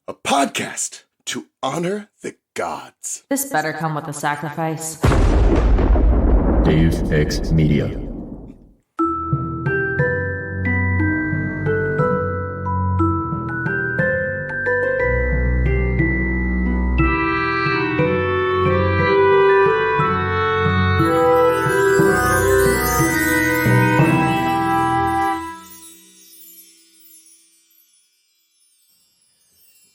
a podcast to honor the gods. This better come with a sacrifice. Dave X Media.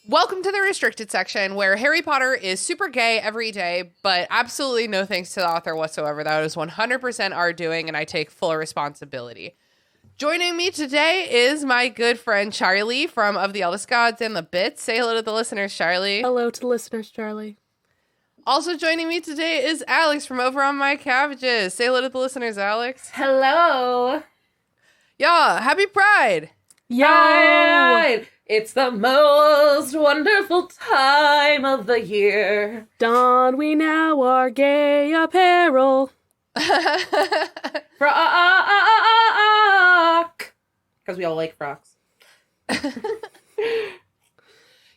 Welcome to the restricted section where Harry Potter is super gay every day, but absolutely no thanks to the author whatsoever. That was 100% our doing, and I take full responsibility. Joining me today is my good friend Charlie from Of the Eldest Gods and the Bits. Say hello to the listeners, Charlie. Hello to the listeners, Charlie. Also joining me today is Alex from Over on My Cabbages. Say hello to the listeners, Alex. Hello. Yeah, happy Pride. Pride. It's the most wonderful time of the year. Don we now our gay apparel. Frock. Because we all like frocks.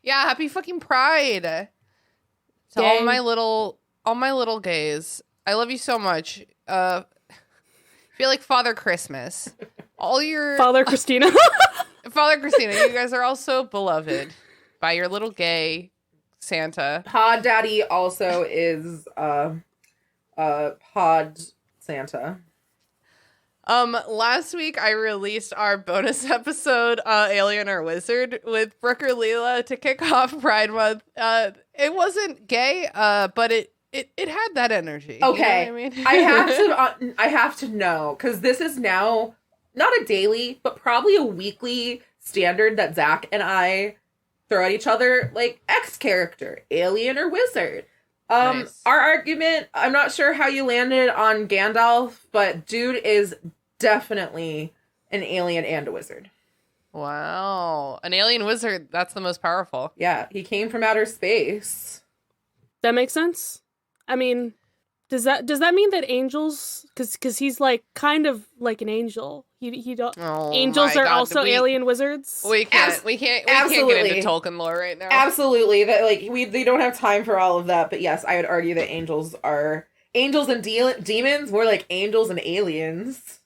Yeah, happy fucking Pride. To Gay. all my little gays. I love you so much. Feel like Father Christmas. All your Father Christina. Father Christina, you guys are all so beloved by your little gay Santa. Pod Daddy also is Pod Santa. Last week I released our bonus episode, Alien or Wizard, with Brooke or Leela to kick off Pride Month. It wasn't gay, but it had that energy. Okay, you know what I mean? I have to know, because this is now not a daily, but probably a weekly standard that Zach and I throw at each other, like X character, alien or wizard. Nice. Our argument, I'm not sure how you landed on Gandalf, but dude is definitely an alien and a wizard. Wow. An alien wizard, that's the most powerful. Yeah, he came from outer space. That makes sense. I mean, does that mean that angels, because he's like kind of like an angel. He don't. Oh Angels my are God, also alien wizards. We can't get absolutely. into Tolkien lore right now. Absolutely, that they don't have time for all of that. But yes, I would argue that angels and demons, more like angels and aliens.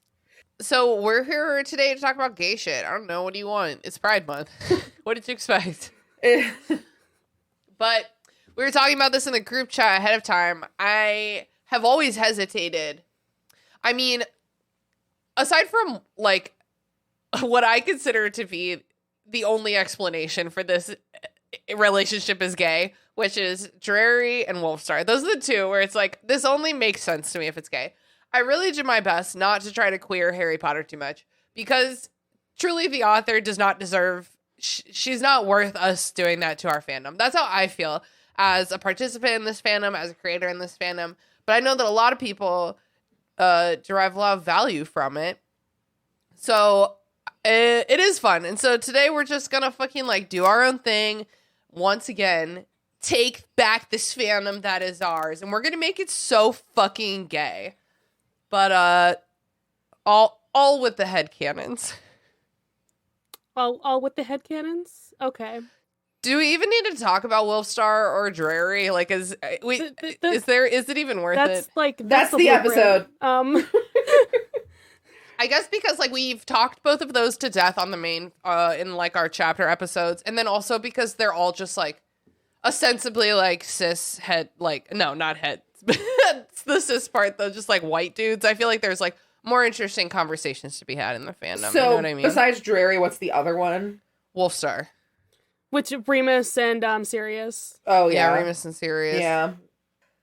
So we're here today to talk about gay shit. I don't know. What do you want? It's Pride Month. What did you expect? But we were talking about this in the group chat ahead of time. I have always hesitated. I mean, aside from, like, what I consider to be the only explanation for this relationship is gay, which is Drarry and Wolfstar. Those are the two where it's like, this only makes sense to me if it's gay. I really did my best not to try to queer Harry Potter too much, because truly the author does not deserve, she's not worth us doing that to our fandom. That's how I feel as a participant in this fandom, as a creator in this fandom. But I know that a lot of people derive a lot of value from it. So it is fun. And so today we're just gonna fucking like do our own thing. Once again, take back this fandom that is ours. And we're gonna make it so fucking gay. But all with the headcanons. All with the headcanons? Okay. Do we even need to talk about Wolfstar or Drarry? Like, is it even worth it? That's the episode. I guess because like we've talked both of those to death on the main in like our chapter episodes, and then also because they're all just like ostensibly like cis head, like no, not head. It's the cis part though, just like white dudes. I feel like there's like more interesting conversations to be had in the fandom. So you know what I mean? Besides Drarry, what's the other one? Wolfstar. Which Remus and Sirius. Oh yeah, Remus and Sirius. Yeah.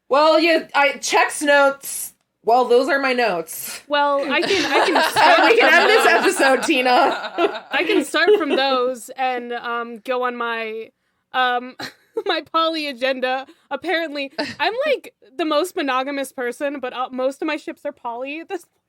Well, I checks notes. Well, those are my notes. Well, I can start we can end this episode, Tina. I can start from those and go on my my poly agenda. Apparently, I'm like the most monogamous person, but most of my ships are poly at this point.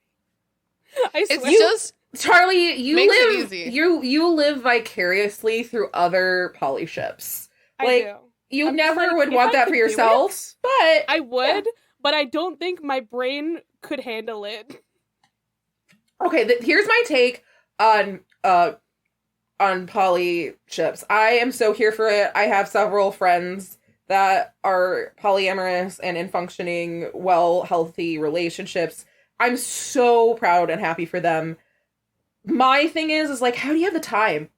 I swear. It's just Charlie, you live live vicariously through other poly ships. I do. You I'm never like, would if want I that could for do yourself, but I would, but I don't think my brain could handle it. Okay, here's my take on on poly ships. I am so here for it. I have several friends that are polyamorous and in functioning, well, healthy relationships. I'm so proud and happy for them. My thing is like, how do you have the time?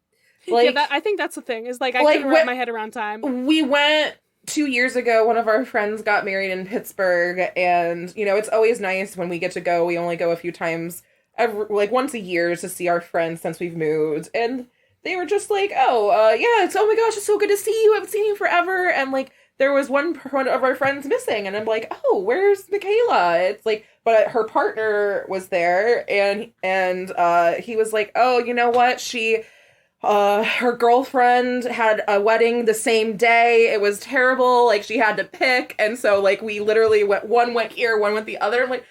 Like, I think that's the thing. Is like I like, couldn't wrap my head around time. we went 2 years ago. One of our friends got married in Pittsburgh, and you know it's always nice when we get to go. We only go a few times, like once a year, to see our friends since we've moved. And they were just like, yeah, it's oh my gosh, it's so good to see you. I haven't seen you forever. And like there was one of our friends missing, and I'm like, oh, where's Michaela? It's like, but her partner was there, and he was like, oh, you know what, her girlfriend had a wedding the same day. It was terrible. Like she had to pick. And so like we literally one went here, one went the other. I'm like,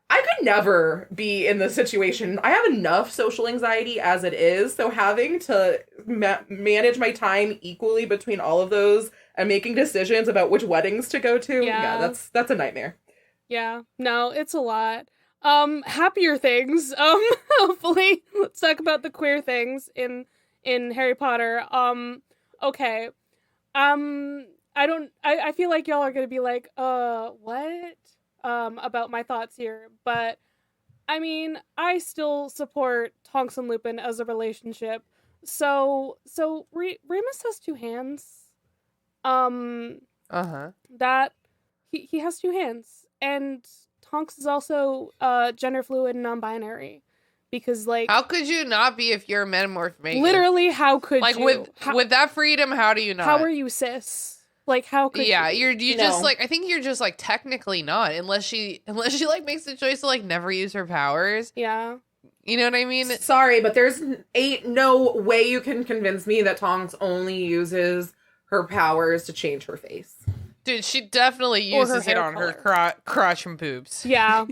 I could never be in this situation. I have enough social anxiety as it is. So having to manage my time equally between all of those and making decisions about which weddings to go to. Yeah, that's a nightmare. Yeah, no, it's a lot. Happier things. Hopefully let's talk about the queer things in Harry Potter. Okay. I feel like y'all are gonna be like, what? About my thoughts here. But, I mean, I still support Tonks and Lupin as a relationship. So Remus has two hands. That, he has two hands. And Tonks is also, gender fluid and non-binary. Because, like... How could you not be if you're a metamorph maker? Literally, how could like, you? With that freedom, how do you not? How are you cis? Like, how could you? You just, like, I think you're just, like, technically not. Unless she, like, makes the choice to, like, never use her powers. Yeah. You know what I mean? Sorry, but there's ain't no way you can convince me that Tonks only uses her powers to change her face. Dude, she definitely uses it on color. her crotch and boobs. Yeah,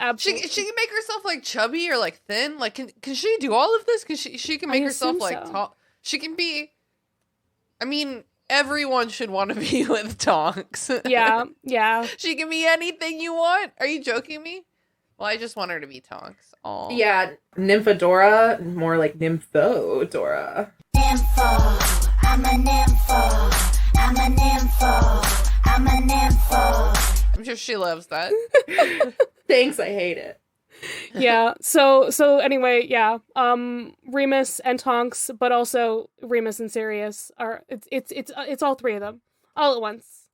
absolutely. She can make herself like chubby or like thin. Like, can she do all of this? Because she can make herself like tall. She can be. I mean, everyone should want to be with Tonks. Yeah. She can be anything you want. Are you joking me? Well, I just want her to be Tonks. Aw. Yeah, Nymphadora, more like Nymphodora. Nympho, I'm a nympho. I'm a nympho. I'm a nympho. I'm sure she loves that. Thanks, I hate it. Yeah. So anyway, yeah. Remus and Tonks, but also Remus and Sirius are it's all three of them all at once.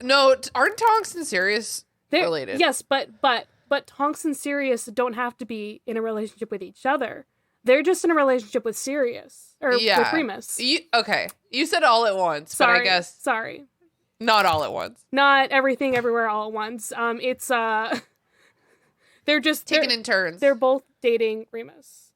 No, aren't Tonks and Sirius related? Yes, but Tonks and Sirius don't have to be in a relationship with each other. They're just in a relationship with Sirius or with Remus. You said all at once, but I guess sorry, not all at once. Not everything everywhere all at once. It's they're just taking in turns. They're both dating Remus.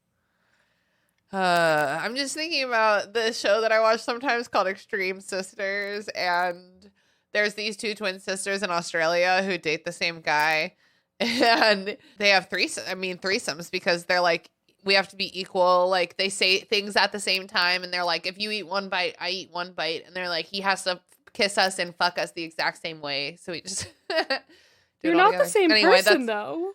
I'm just thinking about the show that I watch sometimes called Extreme Sisters, and there's these two twin sisters in Australia who date the same guy, and they have threesomes because they're like, we have to be equal. Like, they say things at the same time, and they're like, if you eat one bite, I eat one bite, and they're like, he has to kiss us and fuck us the exact same way. So we just You're not the same person, though.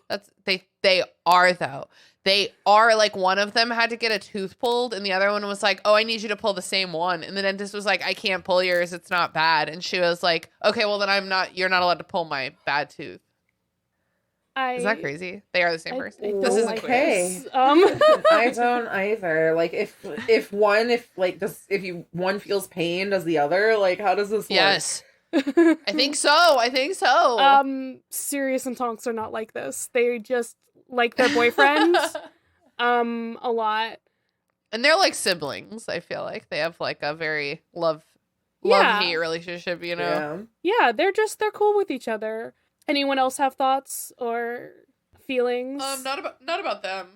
They are, though. They are, like, one of them had to get a tooth pulled, and the other one was like, oh, I need you to pull the same one. And the dentist was like, I can't pull yours. It's not bad. And she was like, okay, well, then you're not allowed to pull my bad tooth. Is that crazy? They are the same person. This isn't okay. I don't either. Like, if one feels pain, does the other? Like, how does this work? Yes. I think so. Sirius and Tonks are not like this. They just like their boyfriends a lot. And they're like siblings, I feel like. They have like a very love-hate relationship, you know? Yeah, they're cool with each other. Anyone else have thoughts or feelings? Not about them.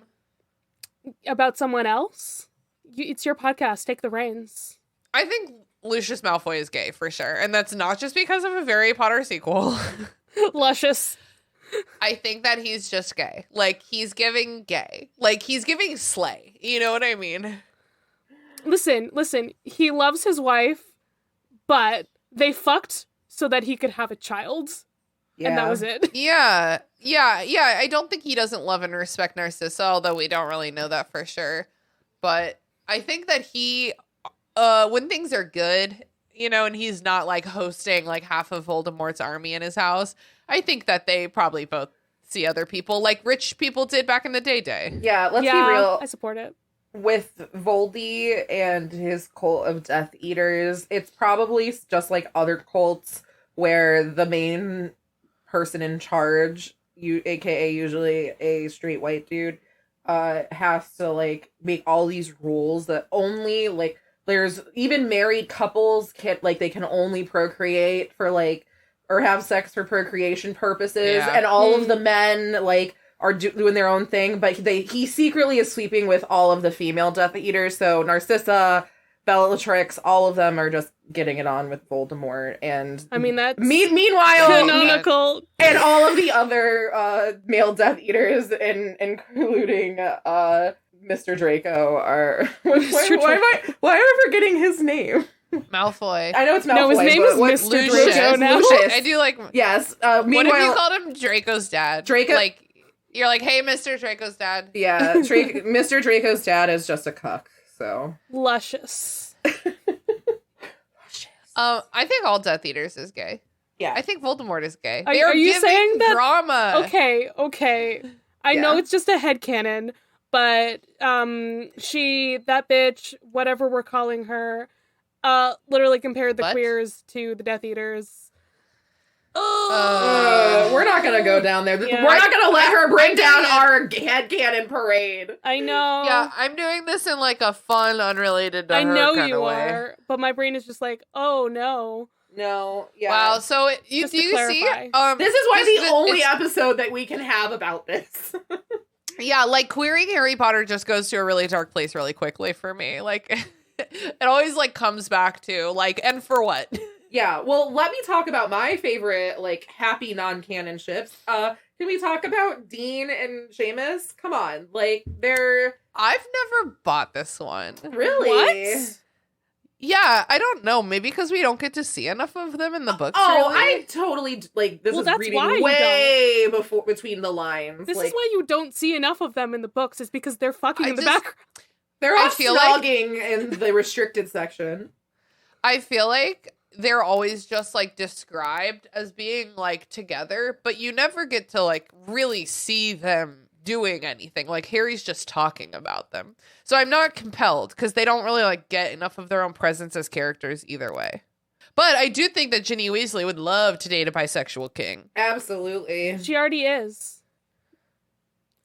About someone else? It's your podcast. Take the reins. I think Lucius Malfoy is gay for sure, and that's not just because of a Harry Potter sequel. Luscious. I think that he's just gay. Like, he's giving gay. Like, he's giving slay. You know what I mean? Listen. He loves his wife, but they fucked so that he could have a child. Yeah. And that was it. Yeah. I don't think he doesn't love and respect Narcissa, although we don't really know that for sure. But I think that he, when things are good, you know, and he's not like hosting like half of Voldemort's army in his house, I think that they probably both see other people like rich people did back in the day. Yeah, let's be yeah, real. I support it. With Voldy and his cult of Death Eaters, it's probably just like other cults where the main person in charge, aka usually a straight white dude, has to like make all these rules that only like there's even married couples they can only procreate for like or have sex for procreation purposes, Yeah. and all of the men like are doing their own thing, but he secretly is sleeping with all of the female Death Eaters. So Narcissa, Bellatrix, all of them are just getting it on with Voldemort. And I mean, that's meanwhile, canonical. and all of the other male Death Eaters, including Mr. Draco, are. Why am I forgetting his name? Malfoy. I know it's Malfoy. No, his name but is what- Mr. Lucius. Draco now. Lucius. I do like. Yes. What if you Meanwhile, called him Draco's dad? Draco- Like, you're like, hey, Mr. Draco's dad. yeah, Mr. Draco's dad is just a cuck. So Luscious. I think all Death Eaters is gay. yeah, I think Voldemort is gay. Are- They are you giving saying that- drama? Okay. I know Yeah. it's just a headcanon, but that bitch, whatever we're calling her, literally compared the What? queers to the Death Eaters. we're not gonna go down there. Yeah. We're not gonna let her bring I'm down doing our headcanon parade. I know. Yeah, I'm doing this in like a fun, unrelated to I her know kind you of way. are, but my brain is just like, oh no. No, yeah. Wow. So you Just do to you see? clarify. This is why the only it's- episode that we can have about this. Yeah, like queering Harry Potter just goes to a really dark place really quickly for me. Like it always like comes back to like, and for what? Yeah, well, let me talk about my favorite, like, happy non-canon ships. Can we talk about Dean and Seamus? Come on, like, they're I've never bought this one. really... What? Yeah, I don't know. Maybe because we don't get to see enough of them in the books. Oh, really. I totally, like, this Well, is that's reading why you way before, between the lines. This like, is why you don't see enough of them in the books, is because they're fucking I in the just- background. they're I all feel like- snogging in the restricted section. I feel like they're always just like described as being like together, but you never get to like really see them doing anything. Like Harry's just talking about them. So I'm not compelled because they don't really like get enough of their own presence as characters either way. But I do think that Ginny Weasley would love to date a bisexual king. Absolutely. She already is.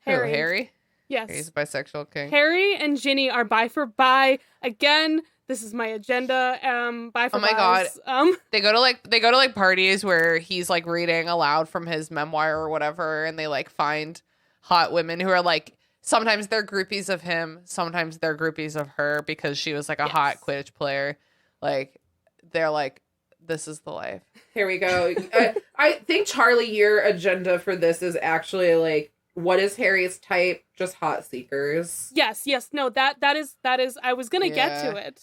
Who, Harry. Harry? Yes. He's a bisexual king. Harry and Ginny are bi for bi. Again, this is my agenda. Bi for Oh my bis. They go to like parties where he's like reading aloud from his memoir or whatever, and they like find hot women who are like sometimes they're groupies of him, sometimes they're groupies of her because she was like a hot Quidditch player. Like they're like, this is the life. Here we go. I think, Charlie, your agenda for this is actually, like, what is Harry's type? Just hot seekers. Yes. No, that is. I was gonna get to Yeah. it,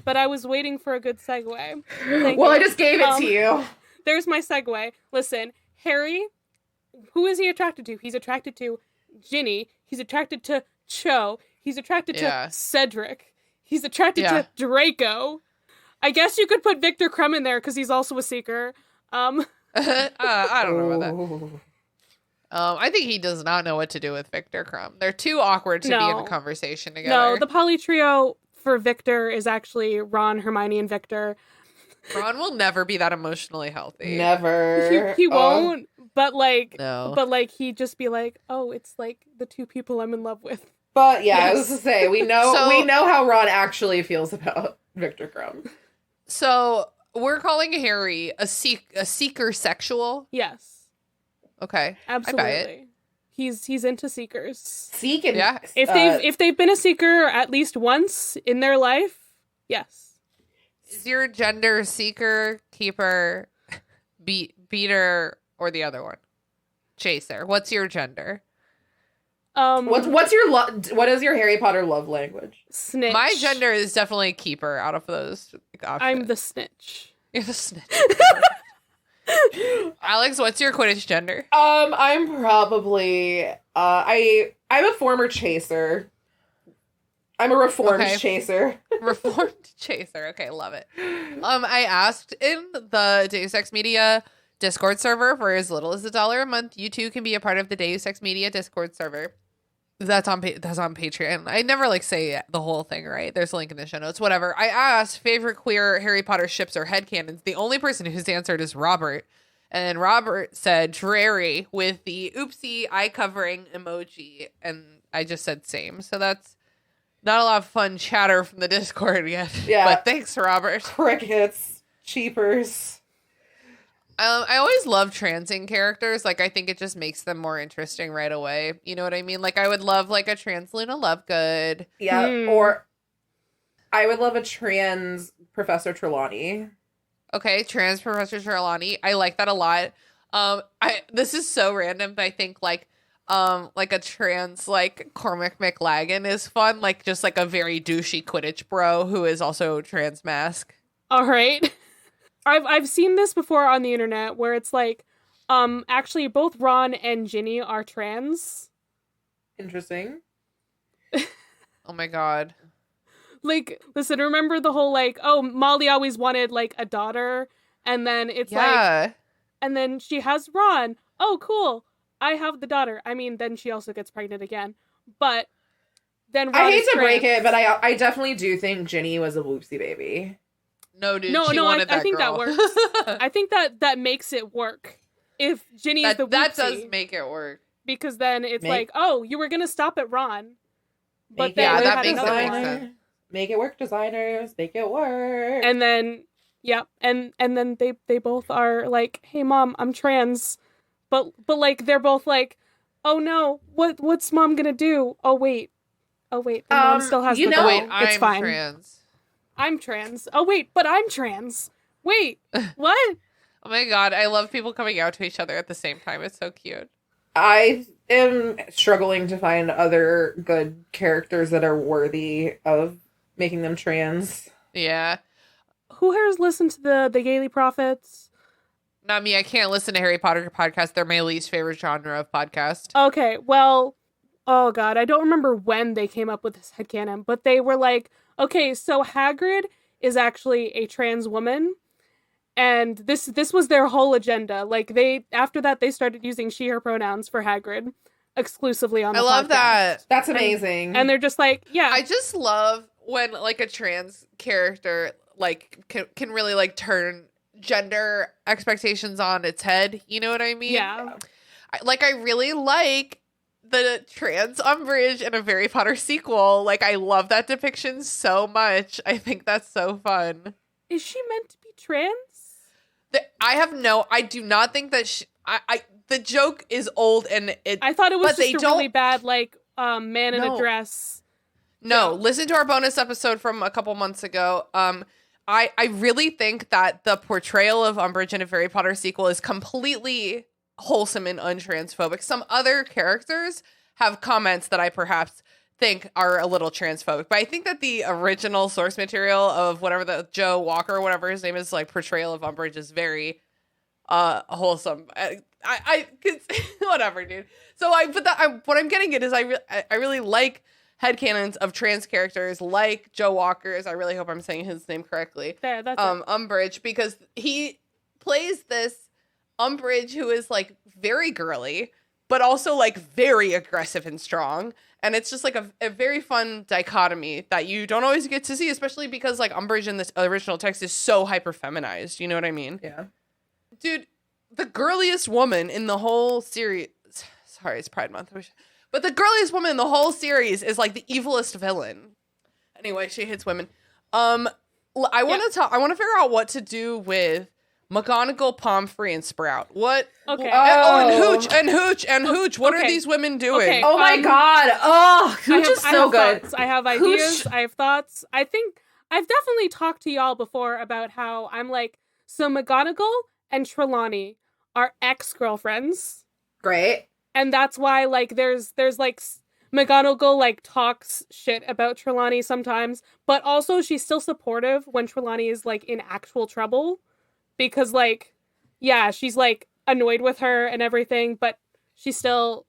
but I was waiting for a good segue. Thank Well, you. I just gave it to you. There's my segue. Listen, Harry, who is he attracted to? He's attracted to Ginny. He's attracted to Cho. He's attracted Yeah. to Cedric. He's attracted Yeah. to Draco. I guess you could put Victor Crumb in there because he's also a seeker. I don't know about that. Ooh. I think he does not know what to do with Victor Crumb. They're too awkward to be in No. a conversation together. No, the poly trio for Victor is actually Ron, Hermione, and Victor. Ron will never be that emotionally healthy. Never. He Oh. won't, but No. he'd just be like, oh, it's like the two people I'm in love with. But yeah, I Yes. was to say we know So- how Ron actually feels about Victor Crumb. So we're calling Harry a seeker sexual. Yes, Okay. absolutely. He's into seekers. Seek and Yeah. If they've been a seeker at least once in their life, yes. Is your gender seeker, keeper, beater, or the other one? Chaser. What's your gender? What's your what is your Harry Potter love language? Snitch? My gender is definitely keeper out of those options. I'm the snitch. You're the snitch. Alex, what's your Quidditch gender? I'm probably I'm a former chaser. I'm a reformed Okay. chaser. Reformed chaser. Okay, love it. I asked in the Deus Ex Media Discord server for as little as $1 a month. You too can be a part of the Deus Ex Media Discord server. That's on Patreon. I never like say the whole thing, right? There's a link in the show notes. Whatever. I asked favorite queer Harry Potter ships or headcanons. The only person who's answered is Robert. And Robert said Drarry with the oopsie eye covering emoji. And I just said same. So that's not a lot of fun chatter from the Discord yet. Yeah. But thanks, Robert. Crickets. Cheapers. I always love transing characters. Like, I think it just makes them more interesting right away. You know what I mean? Like, I would love, like, a trans Luna Lovegood. Yeah. Hmm. Or I would love a trans Professor Trelawney. Okay, trans Professor Trelawney. I like that a lot. This is so random, but I think, like a trans, like, Cormac McLagan is fun. Like, just, like, a very douchey Quidditch bro who is also trans mask. All right. I've seen this before on the internet where it's like, actually both Ron and Ginny are trans. Interesting. Oh my god. Like, listen, remember the whole like, oh, Molly always wanted like a daughter, and then it's like, Yeah. and then she has Ron. Oh, cool. I have the daughter. I mean, then she also gets pregnant again. But then Ron I hate is to break trans. it, but I definitely do think Ginny was a whoopsie baby. No, dude. No, she no, wanted I that think that girl. works. I think that makes it work. If Ginny is the that whoopsie, does make it work. because then it's Make- like, oh, you were gonna stop at Ron, but Make then it Yeah, you work, that had makes another sense. one. designer. Make it work, designers. Make it work. And then, yep, and then they both are like, hey mom, I'm trans, but like they're both like, oh no, what's mom gonna do? Oh wait, the mom still has you the know- doll. Wait, it's I'm fine. trans. I'm trans. Oh wait, but I'm trans. Wait, what? Oh my god, I love people coming out to each other at the same time. It's so cute. I am struggling to find other good characters that are worthy of making them trans. Yeah. Who here has listened to the Gaily Prophets? Not me. I can't listen to Harry Potter podcasts. They're my least favorite genre of podcast. Okay, well, oh god, I don't remember when they came up with this headcanon, but they were like, okay, so Hagrid is actually a trans woman, and this was their whole agenda. Like, after that they started using she her pronouns for Hagrid exclusively on the I love podcast. that. That's amazing. And they're just like, yeah, I just love when like a trans character like can really like turn gender expectations on its head. You know what I mean? yeah. I really like the trans Umbridge in a Harry Potter sequel. Like, I love that depiction so much. I think that's so fun. Is she meant to be trans? I do not think that the joke is old and it. I thought it was But they just a really don't- bad like man in a No. dress. No, listen to our bonus episode from a couple months ago. I really think that the portrayal of Umbridge in a Harry Potter sequel is completely wholesome and untransphobic. Some other characters have comments that I perhaps think are a little transphobic, but I think that the original source material of whatever the Joe Walker, whatever his name is, like portrayal of Umbridge is very wholesome. Whatever, dude. So what I'm getting at is I really like headcanons of trans characters like Joe Walker's. I really hope I'm saying his name correctly. There, that's it. Umbridge, because he plays this Umbridge who is like very girly, but also like very aggressive and strong. And it's just like a very fun dichotomy that you don't always get to see, especially because like Umbridge in this original text is so hyper feminized. You know what I mean? yeah. Dude, the girliest woman in the whole series. Sorry, it's Pride Month. But the girliest woman in the whole series is like the evilest villain. Anyway, she hits women. I want to figure out what to do with McGonagall, Pomfrey, and Sprout. What? Okay. And Hooch. What are Okay. these women doing? Okay. Oh my god. Oh, Hooch is so good. Thoughts. I have Hooch- ideas. I have thoughts. I think I've definitely talked to y'all before about how I'm like, so McGonagall and Trelawney are ex-girlfriends, Great. and that's why like there's like McGonagall like talks shit about Trelawney sometimes, but also she's still supportive when Trelawney is like in actual trouble, because like, yeah, she's like annoyed with her and everything, but she still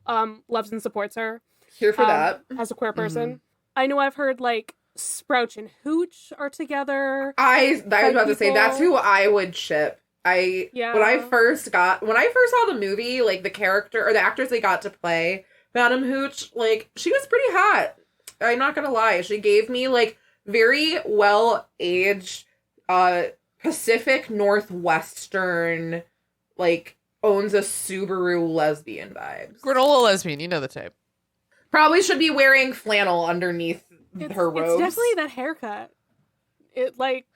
loves and supports her Here for that. as a queer person. I know I've heard like Sprouch and Hooch are together. I was about to say that's who people. I would ship. Yeah. When I first saw the movie, like the character or the actors they got to play Madam Hooch, like she was pretty hot. I'm not gonna lie. She gave me like very well aged Pacific Northwestern, like owns a Subaru lesbian vibes. Granola lesbian, you know the type. Probably should be wearing flannel underneath her robes. It's definitely that haircut. It like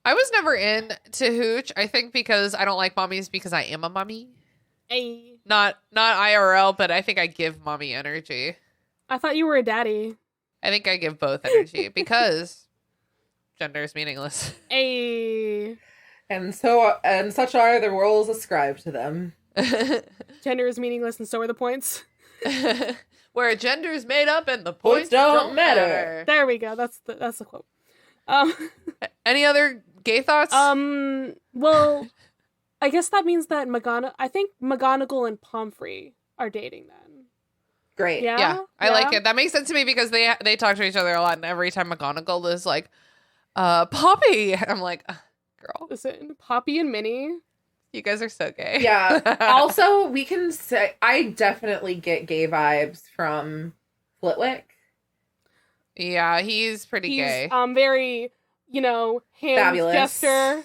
I was never in to Hooch. I think because I don't like mommies because I am a mommy. a. Not IRL, but I think I give mommy energy. I thought you were a daddy. I think I give both energy because gender is meaningless. A. and such are the roles ascribed to them. Gender is meaningless, and so are the points. Where gender is made up and the Points points don't matter. There we go. That's the quote. Any other gay thoughts? Well, I guess that means that I think McGonagall and Pomfrey are dating then. Great. Yeah. yeah, I like it. That makes sense to me because they talk to each other a lot, and every time McGonagall is like, Poppy, I'm like, girl, Listen, Poppy and Minnie. you guys are so gay. Yeah. Also, we can say I definitely get gay vibes from Flitwick. Yeah, he's pretty He's gay. very, hand Fabulous. gesture,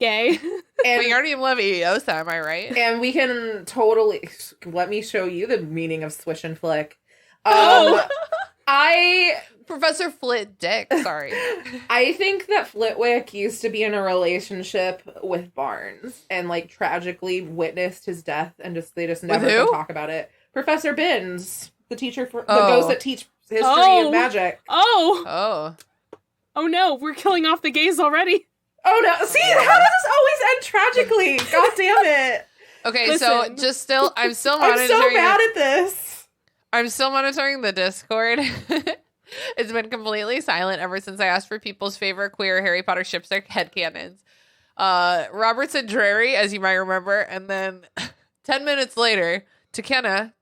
gay. And Wingardium Leviosa, am I right? and we can totally let me show you the meaning of swish and flick. Oh. I Professor Flit Dick, sorry. think that Flitwick used to be in a relationship with Barnes and like tragically witnessed his death and they just never who? can talk about it. Professor Binns, the teacher for the Oh. ghost that teach history Oh. of magic. Oh. Oh no, we're killing off the gays already. Oh no! See, how does this always end tragically? God damn it! Okay, so Listen. I'm still I'm monitoring. so mad at this. I'm still monitoring the Discord. It's been completely silent ever since I asked for people's favorite queer Harry Potter ships or headcanons. Robertson Drary, as you might remember, and then 10 minutes later, Tekenna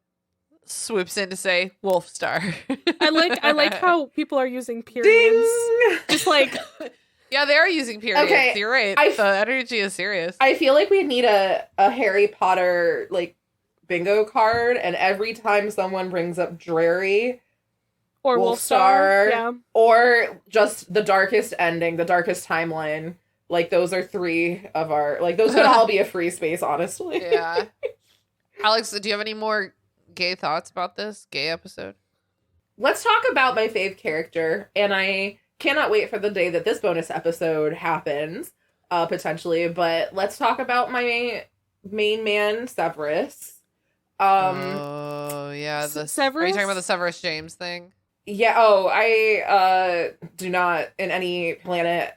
swoops in to say Wolfstar. I like how people are using periods. Ding! Just like Yeah, they are using periods. Okay, You're right. I The energy is serious. I feel like we need a Harry Potter like bingo card, and every time someone brings up Drary or Wolfstar. Wolfstar. Yeah. or just the darkest ending, the darkest timeline, like those are three of our like those could all be a free space, honestly. Yeah. Alex, do you have any more gay thoughts about this gay episode? Let's talk about my fave character, and I cannot wait for the day that this bonus episode happens, potentially, but let's talk about my main man, Severus. Oh, yeah. Are you Severus? talking about the Severus James thing? Yeah, I do not in any planet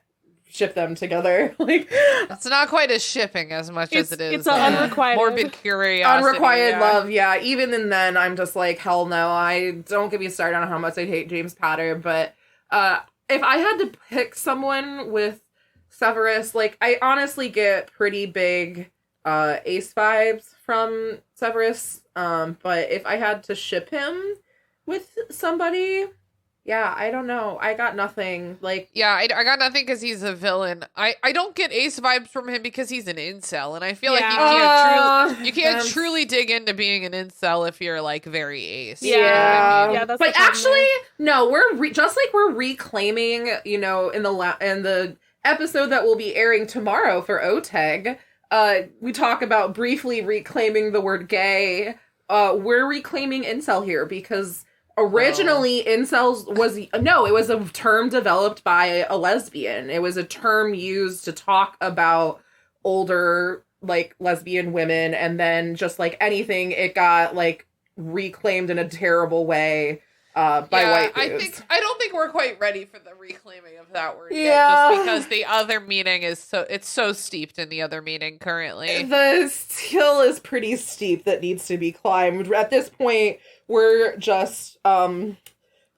ship them together. Like, It's not quite as shipping as much as it is. It's an unrequited. morbid curiosity. unrequited yeah. love, yeah. Even in then, I'm just like, hell no. I don't get me started on how much I hate James Potter, but if I had to pick someone with Severus, like, I honestly get pretty big Ace vibes from Severus, but if I had to ship him with somebody, yeah, I don't know. I got nothing. Like, Yeah, I got nothing because he's a villain. I don't get Ace vibes from him because he's an incel, and I feel like you can't that's- truly dig into being an incel if you're like very Ace. Yeah. You know what I mean? Yeah, that's but the problem actually, no, we're just like we're reclaiming, in the episode that will be airing tomorrow for OTEG. We talk about briefly reclaiming the word gay. We're reclaiming incel here because originally incels it was a term developed by a lesbian. It was a term used to talk about older like lesbian women, and then just like anything, it got like reclaimed in a terrible way by white dudes. I don't think we're quite ready for the reclaiming of that word yet, Yeah. just because the other meaning is so steeped in the other meaning currently. The hill is pretty steep that needs to be climbed. At this point, we're just for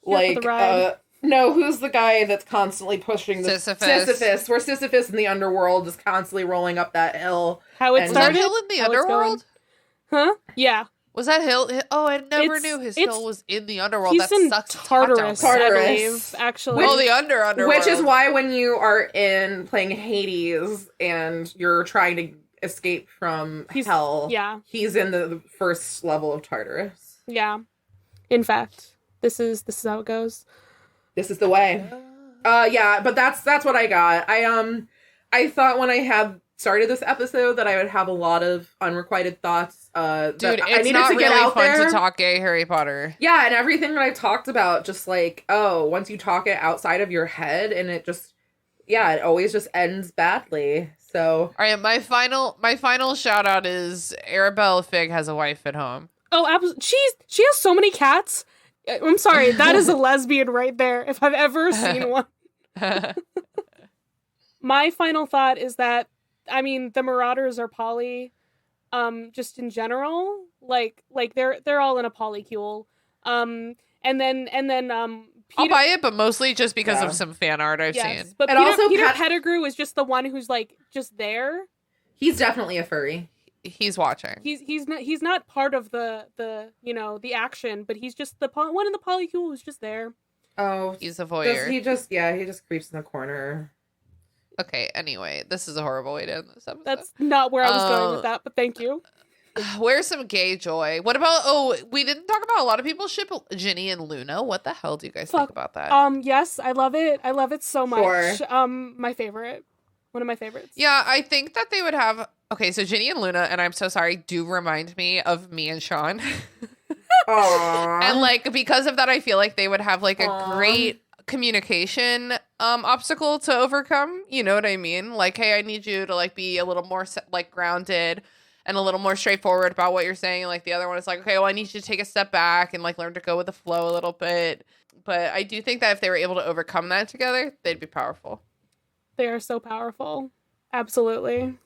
the ride. no, who's the guy that's constantly pushing the Sisyphus. We're Sisyphus in the underworld, just constantly rolling up that hill. How it And- Was that started. hill in the how it's underworld? going. Huh? Yeah. Was that Hill? Oh, I never It's- knew his it's- Hill was in the underworld. He's That in sucks. It's hot down Tartarus, there. I Tartarus. believe, actually. Oh, the underworld. Which is why when you are in playing Hades and you're trying to escape from He's- hell, yeah. he's in the first level of Tartarus. Yeah. In fact, this is how it goes. This is the way. Yeah, but that's what I got. I thought when I had started this episode that I would have a lot of unrequited thoughts. Dude, that I it's needed not to get really out fun there. to talk gay Harry Potter. Yeah, and everything that I talked about, just like, once you talk it outside of your head, and it just, it always just ends badly. So All right, my final shout out is Arabelle Fig has a wife at home. Oh, absolutely. She has so many cats. I'm sorry, that is a lesbian right there, if I've ever seen one. My final thought is that, I mean, the Marauders are poly, just in general. Like they're all in a polycule. And then I'll Peter, buy it, but mostly just because Yeah. of some fan art I've yes, seen. but And also Peter Pat- Pettigrew is just the one who's like just there. he's definitely a furry. He's watching. He's not part of the the action, but he's just the one in the polycule who's just there. Oh, He's a does voyeur. he just creeps in the corner. Okay, anyway, this is a horrible way to end this episode. That's not where I was going with that, but thank you. Where's some gay joy? What about, we didn't talk about a lot of people ship Ginny and Luna. What the hell do you guys think Fuck. about that? Yes, I love it. I love it so much. Sure. My favorite. One of my favorites. Yeah, I think that they would have, okay, so Ginny and Luna, and I'm so sorry, do remind me of me and Sean. Aww. And like, because of that, I feel like they would have like a Aw. great communication obstacle to overcome. You know what I mean? Like, hey, I need you to like be a little more like grounded and a little more straightforward about what you're saying. Like the other one is like, okay, well, I need you to take a step back and like learn to go with the flow a little bit. But I do think that if they were able to overcome that together, they'd be powerful. They are so powerful. Absolutely.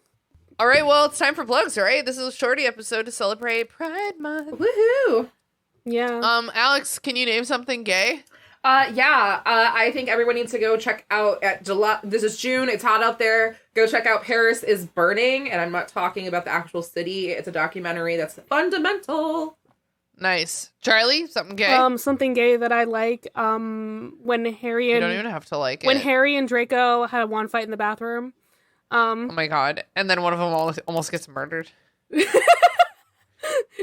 All right, well, it's time for plugs, right? This is a shorty episode to celebrate Pride Month. Woohoo! Yeah. Alex, can you name something gay? I think everyone needs to go check out at July. This is June. It's hot out there. Go check out Paris is Burning. And I'm not talking about the actual city. It's a documentary that's fundamental. Nice. Charlie, something gay? Something gay that I like. When Harry you and don't even have to like when it. Harry and Draco had one fight in the bathroom. Oh my god. And then one of them almost gets murdered.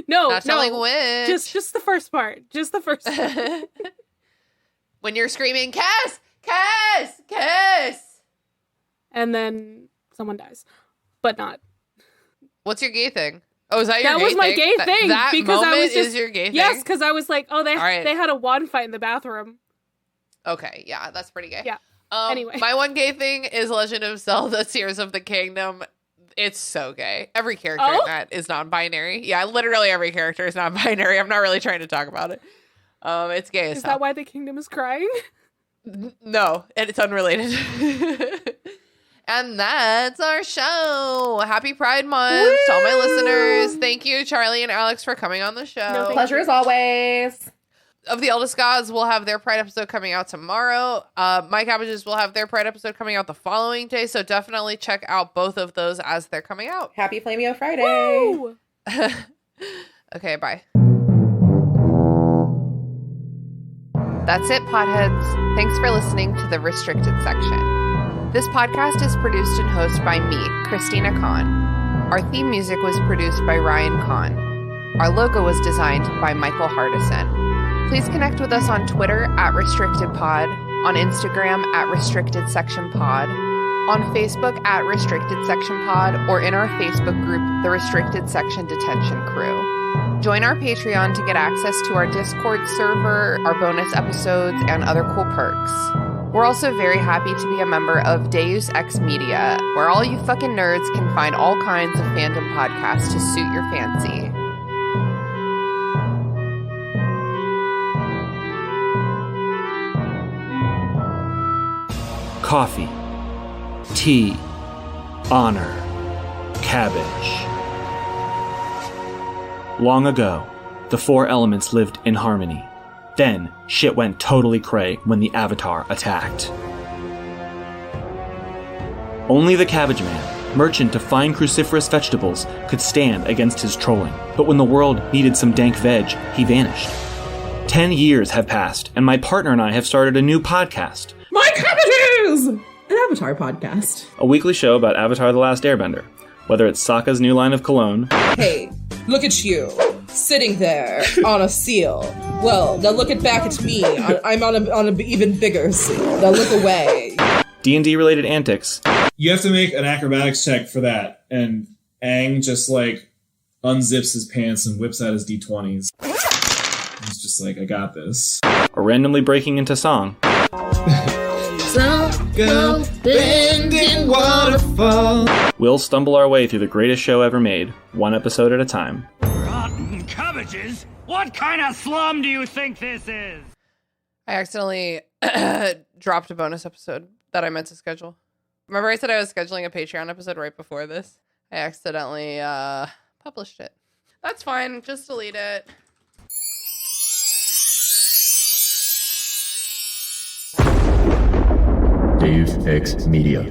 No, Not telling no. which. Just the first part. Just the first part. When you're screaming, Cass! Cass! Cass! And then someone dies. But not. What's your gay thing? Oh, is that your That gay was my thing? gay thing, That because I moment was just- is your gay thing? Yes, because I was like, oh, they All right. they had a wand fight in the bathroom. Okay, yeah, that's pretty gay. Yeah. Anyway. My one gay thing is Legend of Zelda Tears of the Kingdom. It's so gay. Every character in Oh? that is non-binary. Yeah, literally every character is non-binary. I'm not really trying to talk about it. It's gay as Is hell. that why the kingdom is crying? No, and it's unrelated. And that's our show. Happy Pride Month to all my listeners. Thank you, Charlie and Alex, for coming on the show. No, thank Pleasure as always. Of the Eldest Gods will have their Pride episode coming out tomorrow. My Cabbages will have their Pride episode coming out the following day. So definitely check out both of those as they're coming out. Happy Flameo Friday. Woo! Okay, bye. That's it, potheads. Thanks for listening to the Restricted Section. This podcast is produced and hosted by me, Christina Kahn. Our theme music was produced by Ryan Kahn. Our logo was designed by Michael Hardison. Please connect with us on Twitter @RestrictedPod, on Instagram @RestrictedSectionPod, on Facebook @RestrictedSectionPod, or in our Facebook group, The Restricted Section Detention Crew. Join our Patreon to get access to our Discord server, our bonus episodes, and other cool perks. We're also very happy to be a member of Deus Ex Media, where all you fucking nerds can find all kinds of fandom podcasts to suit your fancy. Coffee, tea, honor, cabbage. Long ago, the four elements lived in harmony. Then, shit went totally cray when the Avatar attacked. Only the Cabbage Man, merchant of fine cruciferous vegetables, could stand against his trolling. But when the world needed some dank veg, he vanished. 10 years have passed, and my partner and I have started a new podcast. My cabbages! An Avatar podcast. A weekly show about Avatar The Last Airbender. Whether it's Sokka's new line of cologne, Hey, look at you, sitting there on a seal. Well, now look back at me. I'm on an even bigger seal. Now look away. D&D related antics, You have to make an acrobatics check for that, and Aang just like unzips his pants and whips out his d20s. He's just like, I got this. or randomly breaking into song. Go bending waterfall. We'll stumble our way through the greatest show ever made, one episode at a time. Rotten cabbages? What kind of slum do you think this is? I accidentally dropped a bonus episode that I meant to schedule. Remember I said I was scheduling a Patreon episode right before this? I accidentally published it. That's fine. Just delete it. Dave X Media.